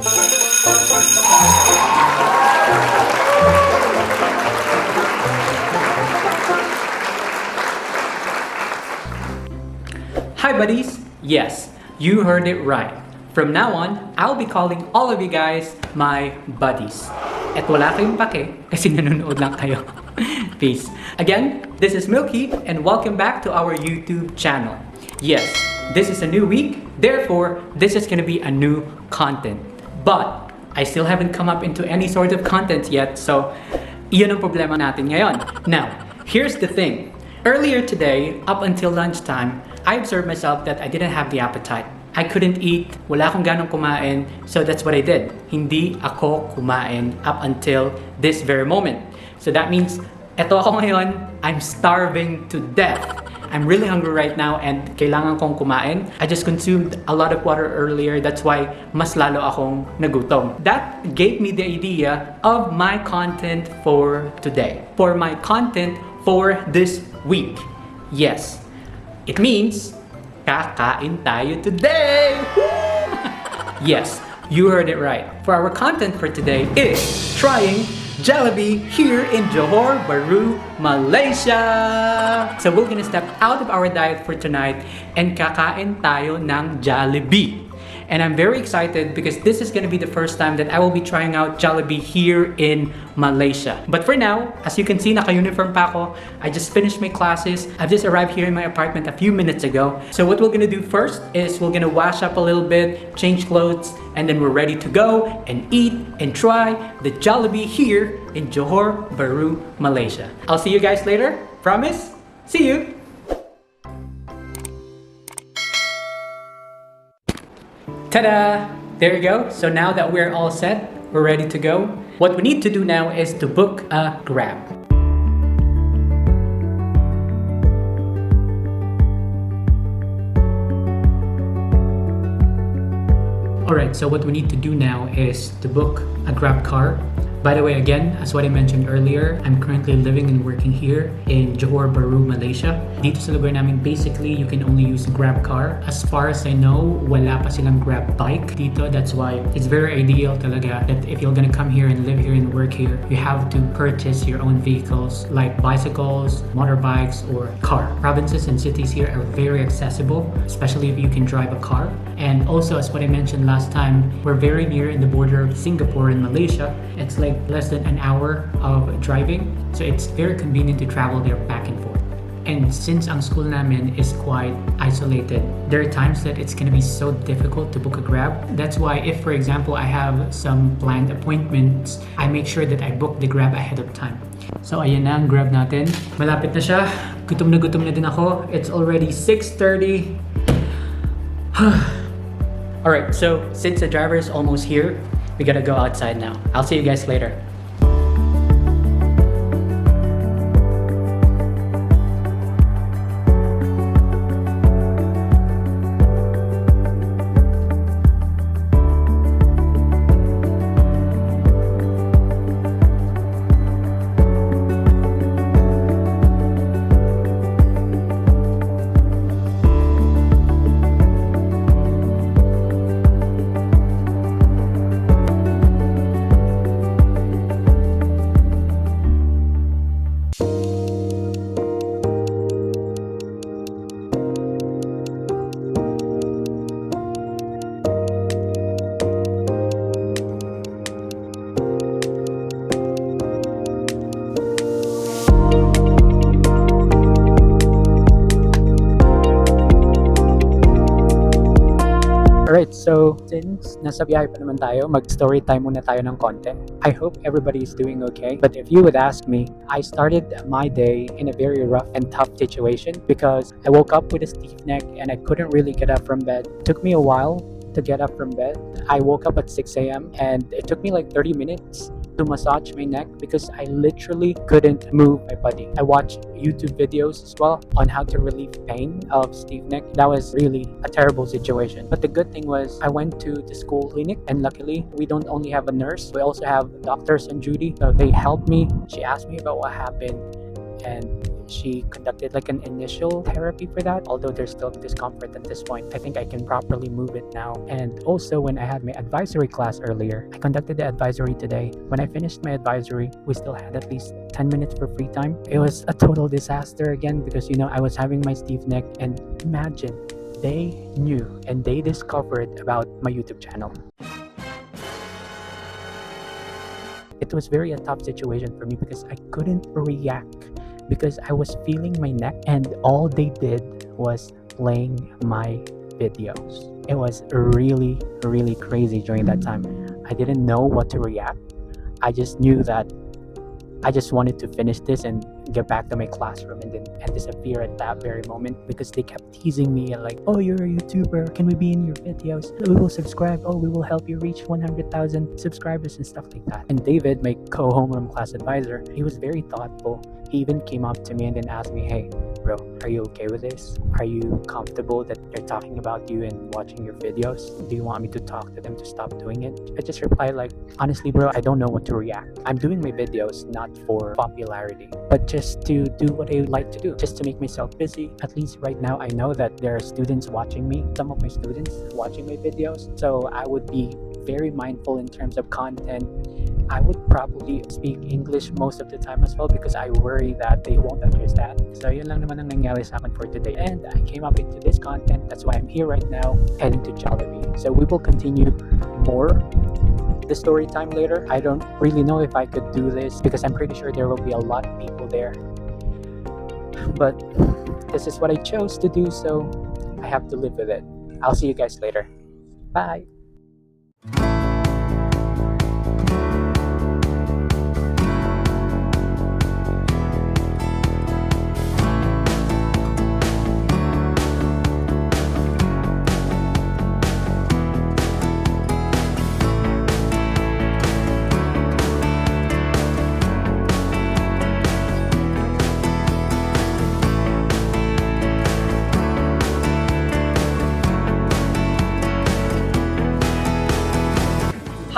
Hi buddies! Yes, you heard it right. From now on, I'll be calling all of you guys my buddies. At wala kayong pake kasi nanonood lang kayo. Peace. Again, this is Milky and welcome back to our YouTube channel. Yes, this is a new week, therefore this is gonna be a new content. But I still haven't come up into any sort of content yet, so iyon ang problema natin ngayon. Now, here's the thing. Earlier today, up until lunchtime, I observed myself that I didn't have the appetite. I couldn't eat, wala akong ganong kumain, so that's what I did. Hindi ako kumain up until this very moment. So that means, eto ako ngayon, I'm starving to death. I'm really hungry right now and kailangan kong kumain. I just consumed a lot of water earlier, that's why mas lalo akong nagutom. That gave me the idea of my content for today. For my content for this week. Yes, it means kakain tayo today! Yes, you heard it right. For our content for today is trying Jollibee here in Johor Bahru, Malaysia! So we're gonna step out of our diet for tonight and kakain tayo ng Jollibee. And I'm very excited because this is gonna be the first time that I will be trying out Jollibee here in Malaysia. But for now, as you can see, naka-uniform pa ako. I just finished my classes. I've just arrived here in my apartment a few minutes ago. So what we're gonna do first is we're gonna wash up a little bit, change clothes, and then we're ready to go and eat and try the Jollibee here in Johor Bahru, Malaysia. I'll see you guys later. Promise? See you! Ta-da! There you go. So now that we're all set, we're ready to go. What we need to do now is to book a Grab. Alright, so what we need to do now is to book a Grab car. By the way, again, as what I mentioned earlier, I'm currently living and working here in Johor Bahru, Malaysia. Dito sa lugar namin, basically, you can only use a Grab car. As far as I know, wala pa silang Grab bike dito. That's why it's very ideal talaga that if you're gonna come here and live here and work here, you have to purchase your own vehicles like bicycles, motorbikes, or car. Provinces and cities here are very accessible, especially if you can drive a car. And also, as what I mentioned last time, we're very near in the border of Singapore and Malaysia. It's like less than an hour of driving, so it's very convenient to travel there back and forth. And since ang school namin is quite isolated, there are times that it's gonna be so difficult to book a Grab. That's why if, for example, I have some planned appointments, I make sure that I book the Grab ahead of time. So ayan na ang Grab natin. Malapit na siya. Gutom na din ako. It's already 6:30. Alright, so since the driver is almost here, we gotta go outside now. I'll see you guys later. Alright, so since nasa biyahe pa naman tayo, mag-story time muna tayo ng konti. I hope everybody is doing okay. But if you would ask me, I started my day in a very rough and tough situation because I woke up with a stiff neck and I couldn't really get up from bed. It took me a while to get up from bed. I woke up at 6 a.m. and it took me like 30 minutes to massage my neck because I literally couldn't move my body. I watched YouTube videos as well on how to relieve pain of stiff neck. That was really a terrible situation. But the good thing was I went to the school clinic and luckily we don't only have a nurse, we also have doctors on duty. So they helped me. She asked me about what happened and she conducted like an initial therapy for that, although there's still discomfort at this point. I think I can properly move it now. And also when I had my advisory class earlier, I conducted the advisory today. When I finished my advisory, we still had at least 10 minutes for free time. It was a total disaster again because, you know, I was having my stiff neck, and imagine, they knew and they discovered about my YouTube channel. It was very a tough situation for me because I couldn't react because I was feeling my neck, and all they did was playing my videos. It was really, really crazy during that time. I didn't know what to react. I just knew that I just wanted to finish this and get back to my classroom and disappear at that very moment, because they kept teasing me and like, oh, you're a YouTuber, can we be in your videos? We will subscribe. Oh, we will help you reach 100,000 subscribers and stuff like that. And David, my co-homeroom class advisor, he was very thoughtful. He even came up to me and then asked me, hey, bro, are you okay with this? Are you comfortable that they're talking about you and watching your videos? Do you want me to talk to them to stop doing it? I just replied like, honestly, bro, I don't know what to react. I'm doing my videos not for popularity, but just to do what I like to do, just to make myself busy. At least right now, I know that there are students watching me, some of my students watching my videos. So I would be very mindful in terms of content. I would probably speak English most of the time as well because I worry that they won't understand. So yun lang naman ang nangyari sa akin for today. And I came up into this content. That's why I'm here right now, heading to Jollibee. So we will continue more the story time later. I don't really know if I could do this because I'm pretty sure there will be a lot of people there. But this is what I chose to do, so I have to live with it. I'll see you guys later. Bye!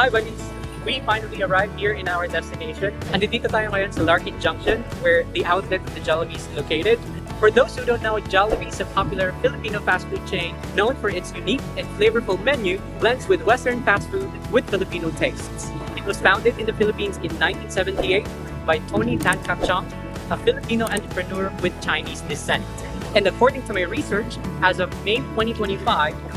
Hi buddies! We finally arrived here in our destination. Andito tayo ngayon sa Larkin Junction, where the outlet of the Jollibee is located. For those who don't know, Jollibee is a popular Filipino fast food chain known for its unique and flavorful menu blends with Western fast food with Filipino tastes. It was founded in the Philippines in 1978 by Tony Tan Kap Chong, a Filipino entrepreneur with Chinese descent. And according to my research, as of May 2025,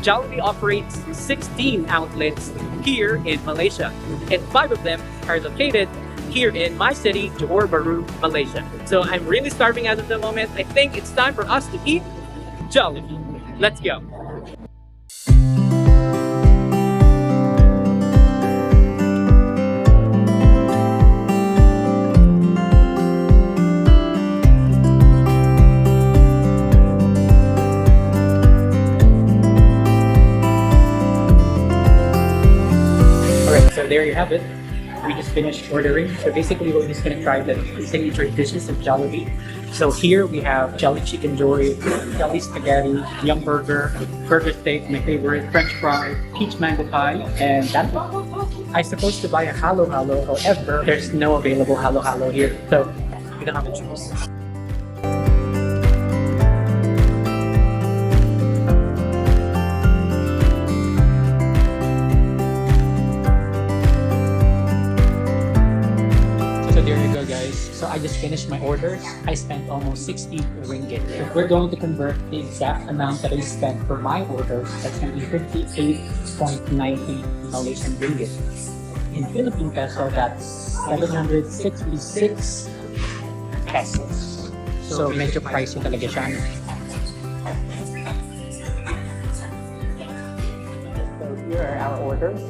Jollibee operates 16 outlets here in Malaysia, and 5 of them are located here in my city, Johor Bahru, Malaysia. So I'm really starving as of the moment. I think it's time for us to eat Jollibee. Let's go. So there you have it. We just finished ordering. So basically we're just gonna try the signature dishes of Jollibee. So here we have jelly chicken joy, jelly spaghetti, yum burger, burger steak, my favorite, french fry, peach mango pie, and that's it. I supposed to buy a halo halo, however, there's no available halo halo here. So we don't have a choice. So I just finished my order. I spent almost 60 ringgit. If we're going to convert the exact amount that I spent for my order, that's going to be 58.90 Malaysian ringgit. In Philippine peso, that's 766 pesos. So medyo pricey talaga siya. So here are our orders.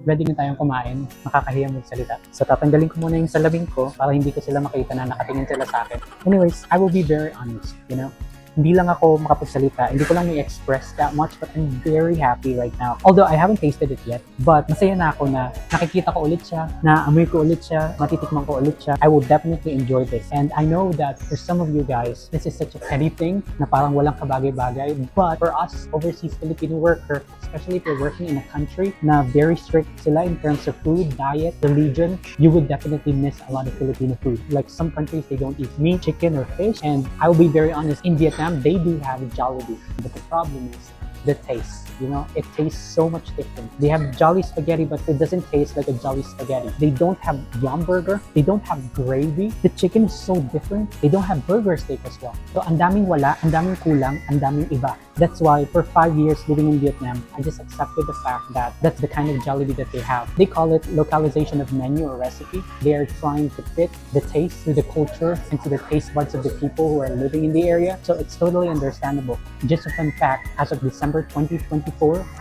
Ready na tayong kumain, makakahiya magsalita. So tatanggalin ko muna yung salamin ko para hindi ko sila makita na nakatingin sila sa akin. Anyways, I will be very honest, you know. hindi lang ako makapagsalita, hindi ko lang i-express that much, but I'm very happy right now. Although I haven't tasted it yet, but masaya na ako na nakikita ko ulit siya, naamoy ko ulit siya, matitikman ko ulit siya. I will definitely enjoy this. And I know that for some of you guys, this is such a petty thing na parang walang kabagay-bagay. But for us, overseas Filipino worker, especially if you're working in a country na very strict sila in terms of food, diet, religion, you would definitely miss a lot of Filipino food. Like some countries, they don't eat meat, chicken, or fish. And I will be very honest, in Vietnam, they do have Jollibee. But the problem is the taste. You know, it tastes so much different. They have Jolly Spaghetti, but it doesn't taste like a Jolly Spaghetti. They don't have Yum Burger. They don't have gravy. The chicken is so different. They don't have burger steak as well. So, ang daming wala, ang daming kulang, ang daming iba. That's why for 5 years living in Vietnam, I just accepted the fact that that's the kind of Jollibee that they have. They call it localization of menu or recipe. They are trying to fit the taste to the culture and to the taste buds of the people who are living in the area. So it's totally understandable. Just a fun fact, as of December 2024,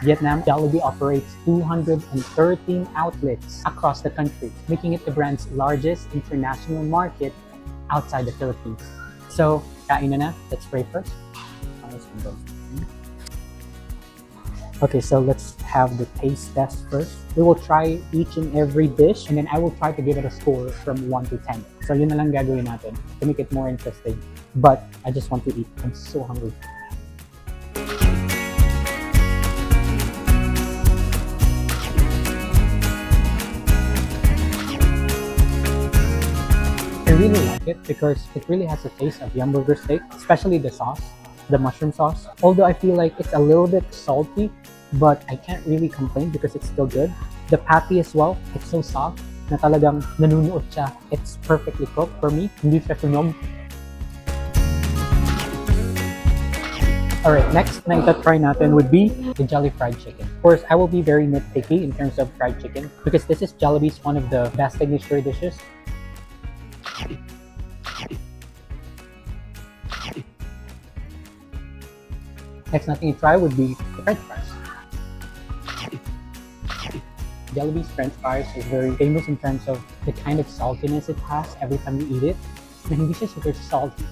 Vietnam, Jollibee operates 213 outlets across the country, making it the brand's largest international market outside the Philippines. So, kain na. Let's pray first. Okay, so let's have the taste test first. We will try each and every dish, and then I will try to give it a score from 1 to 10. So yun na lang gagawin natin to make it more interesting. But I just want to eat. I'm so hungry. I really like it because it really has a taste of Yum Burger steak, especially the sauce, the mushroom sauce. Although I feel like it's a little bit salty, but I can't really complain because it's still good. The patty as well, it's so soft na talagang nanunuot siya. It's perfectly cooked for me. Hindi siya sunog. Alright, next na ita-try natin would be the Jolly Fried Chicken. Of course, I will be very nitpicky in terms of fried chicken because this is Jollibee's one of the best signature dishes. Next natin i-try would be the French fries. Jollibee's French fries is very famous in terms of the kind of saltiness it has every time you eat it. Na hindi siya super salty.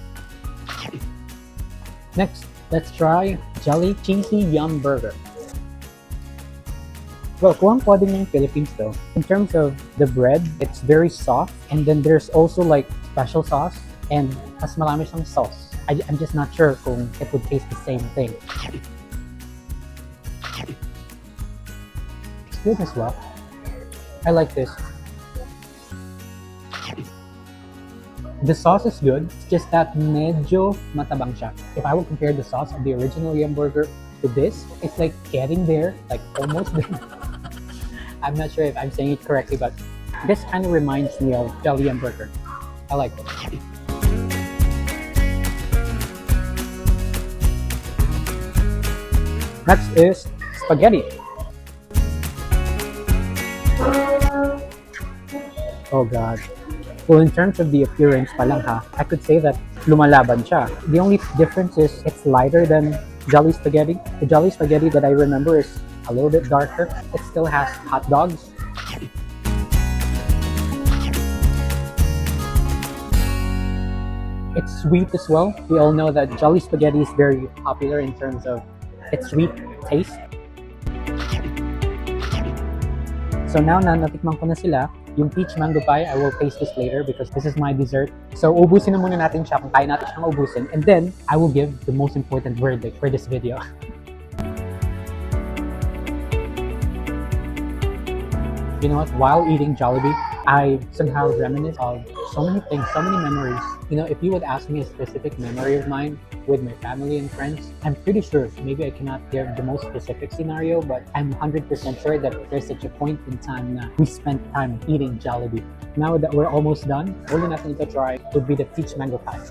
Next, let's try Jolly Cheesy Yum Burger. Well, kuwang-kuwa din yung Philippines though. In terms of the bread, it's very soft. And then there's also like special sauce. And mas marami siyang sauce. I'm just not sure kung it would taste the same thing. It's good as well. I like this. The sauce is good. It's just that medyo matabang siya. If I would compare the sauce of the original Yum Burger to this, it's like getting there, like almost there. I'm not sure if I'm saying it correctly, but this kind of reminds me of Jolly Yum Burger. I like it. Next is spaghetti. Oh God. Well, in terms of the appearance pa lang ha, I could say that lumalaban siya. The only difference is it's lighter than Jolly Spaghetti. The Jolly Spaghetti that I remember is a little bit darker. It still has hot dogs. It's sweet as well. We all know that Jolly Spaghetti is very popular in terms of its sweet taste. So now na natikman ko na sila, yung peach mango pie, I will taste this later because this is my dessert. So ubusin na muna natin siya kung kaya natin siyang ubusin. And then, I will give the most important verdict for this video. You know what? While eating Jollibee, I somehow reminisce of so many things, so many memories. You know, if you would ask me a specific memory of mine with my family and friends, I'm pretty sure, maybe I cannot give the most specific scenario, but I'm 100% sure that there's such a point in time na we spent time eating Jollibee. Now that we're almost done, all natin ito try would be the peach mango pie.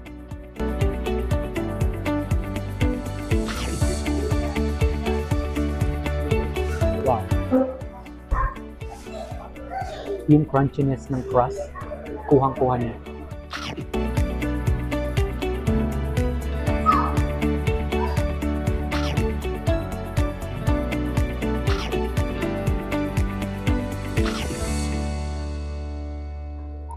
Wow. Yung crunchiness ng crust, kuhang-kuha niya.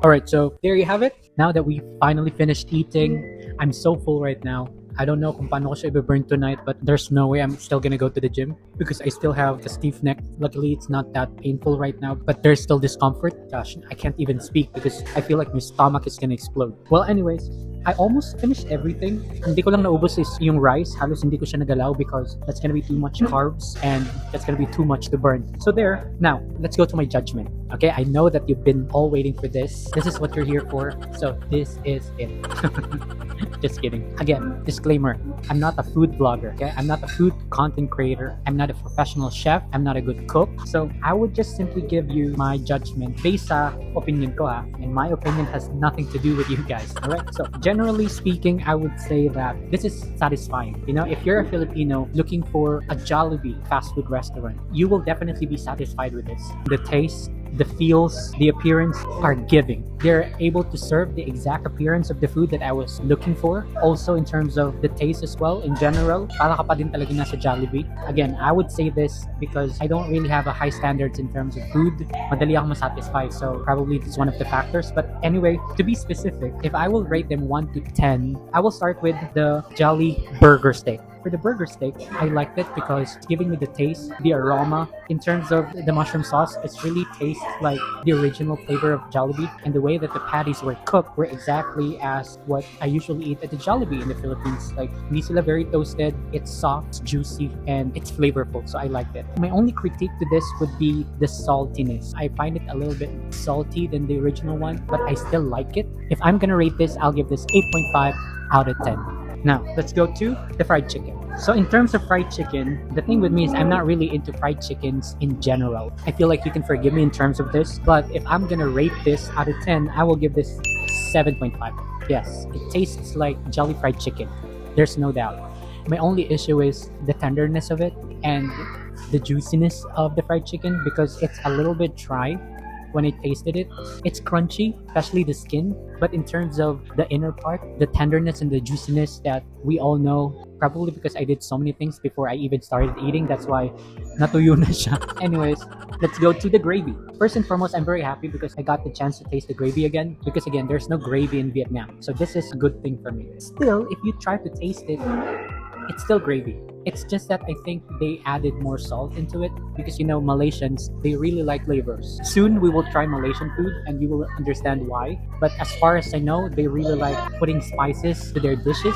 Alright, so there you have it. Now that we finally finished eating, I'm so full right now. I don't know kung paano ko siya i-burn tonight, but there's no way I'm still gonna go to the gym because I still have a stiff neck. Luckily, it's not that painful right now, but there's still discomfort. Gosh, I can't even speak because I feel like my stomach is gonna explode. Well, anyways, I almost finished everything. Hindi ko lang naubos is yung rice. Halos hindi ko siya nagalaw because that's gonna be too much carbs and that's gonna be too much to burn. So there. Now, let's go to my judgment. Okay, I know that you've been all waiting for this. This is what you're here for. So this is it. Just kidding. Again, disclaimer. I'm not a food blogger, okay? I'm not a food content creator. I'm not a professional chef. I'm not a good cook. So I would just simply give you my judgment based sa opinion ko ha. And my opinion has nothing to do with you guys, alright? So generally speaking, I would say that this is satisfying. You know, if you're a Filipino looking for a Jollibee fast food restaurant, you will definitely be satisfied with this. The taste, the feels, the appearance are giving. They're able to serve the exact appearance of the food that I was looking for. Also in terms of the taste as well, in general, para ka pa din talaga nasa Jollibee. Again, I would say this because I don't really have a high standards in terms of food. Madali akong masatisfied, so probably it's one of the factors. But anyway, to be specific, if I will rate them 1 to 10, I will start with the Jolly Burger Steak. For the burger steak, I liked it because it's giving me the taste, the aroma. In terms of the mushroom sauce, it really tastes like the original flavor of Jollibee, and the way that the patties were cooked were exactly as what I usually eat at the Jollibee in the Philippines. Like, hindi sila very toasted, it's soft, it's juicy, and it's flavorful, so I liked it. My only critique to this would be the saltiness. I find it a little bit salty than the original one, but I still like it. If I'm gonna rate this, I'll give this 8.5 out of 10. Now, let's go to the fried chicken. So in terms of fried chicken, the thing with me is I'm not really into fried chickens in general. I feel like you can forgive me in terms of this, but if I'm gonna rate this out of 10, I will give this 7.5. Yes, it tastes like Jolly Fried Chicken. There's no doubt. My only issue is the tenderness of it and the juiciness of the fried chicken because it's a little bit dry. When I tasted it, it's crunchy, especially the skin. But in terms of the inner part, the tenderness and the juiciness that we all know, probably because I did so many things before I even started eating, that's why natuyo na siya. Anyways, let's go to the gravy. First and foremost, I'm very happy because I got the chance to taste the gravy again. Because again, there's no gravy in Vietnam. So this is a good thing for me. Still, if you try to taste it, it's still gravy. It's just that I think they added more salt into it because you know Malaysians, they really like flavors. Soon we will try Malaysian food and you will understand why. But as far as I know, they really like putting spices to their dishes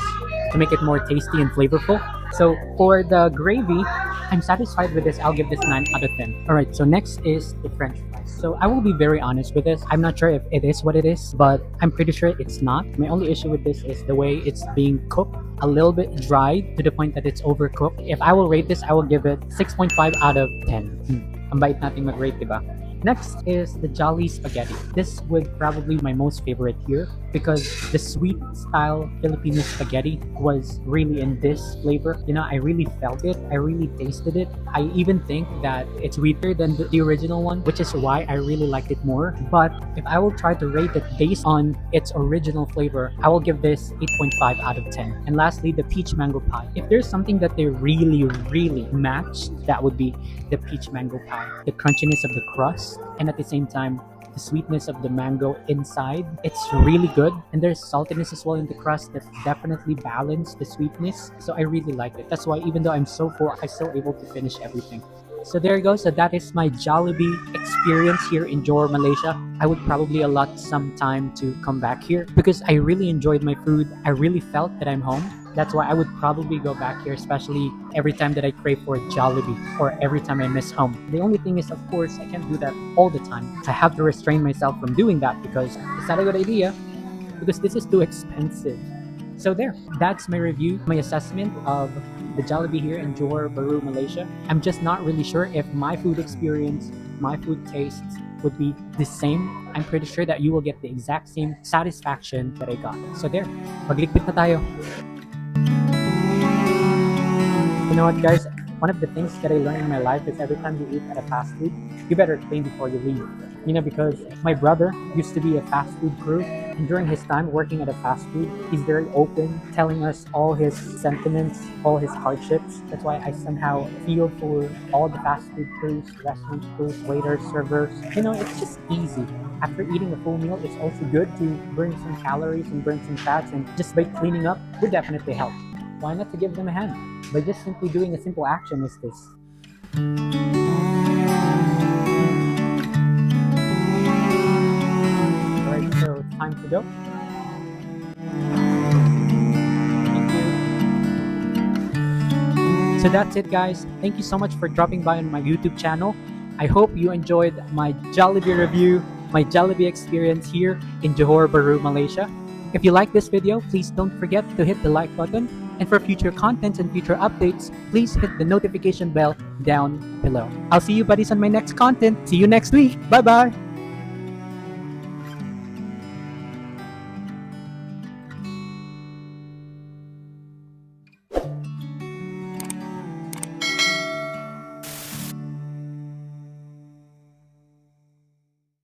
to make it more tasty and flavorful. So for the gravy, I'm satisfied with this. I'll give this 9 out of 10. Alright, so next is the French fries. So I will be very honest with this. I'm not sure if it is what it is, but I'm pretty sure it's not. My only issue with this is the way it's being cooked. A little bit dry to the point that it's overcooked. If I will rate this, I will give it 6.5 out of 10. Ang bait nating mag-rate, diba? Next is the Jolly Spaghetti. This would probably be my most favorite here because the sweet style Filipino spaghetti was really in this flavor. You know, I really felt it. I really tasted it. I even think that it's sweeter than the original one, which is why I really liked it more. But if I will try to rate it based on its original flavor, I will give this 8.5 out of 10. And lastly, the peach mango pie. If there's something that they really matched, that would be the peach mango pie. The crunchiness of the crust, and at the same time the sweetness of the mango inside, it's really good. And there's saltiness as well in the crust that definitely balanced the sweetness, so I really liked it. That's why even though I'm so full, I'm still able to finish everything. So there you go. So that is my Jollibee experience here in Johor, Malaysia. I would probably allot some time to come back here because I really enjoyed my food. I really felt that I'm home. That's why I would probably go back here, especially every time that I crave for Jollibee or every time I miss home. The only thing is, of course, I can't do that all the time. I have to restrain myself from doing that because it's not a good idea because this is too expensive. So there, that's my review, my assessment of the Jollibee here in Johor Bahru, Malaysia. I'm just not really sure if my food experience, my food tastes would be the same. I'm pretty sure that you will get the exact same satisfaction that I got. So there, maglikpit na tayo. You know what, guys? One of the things that I learned in my life is every time you eat at a fast food, you better clean before you leave. You know, because my brother used to be a fast food crew, and during his time working at a fast food, he's very open, telling us all his sentiments, all his hardships. That's why I somehow feel for all the fast food crews, restaurant crews, waiters, servers. You know, it's just easy. After eating a full meal, it's also good to burn some calories and burn some fats, and just by cleaning up would definitely help. why not to give them a hand by just simply doing a simple action as this. Alright, so it's time to go. Thank you. So that's it, guys. Thank you so much for dropping by on my YouTube channel. I hope you enjoyed my Jollibee review, my Jollibee experience here in Johor Bahru, Malaysia. If you like this video, please don't forget to hit the like button. And for future content and future updates, please hit the notification bell down below. I'll see you buddies on my next content. See you next week. Bye-bye.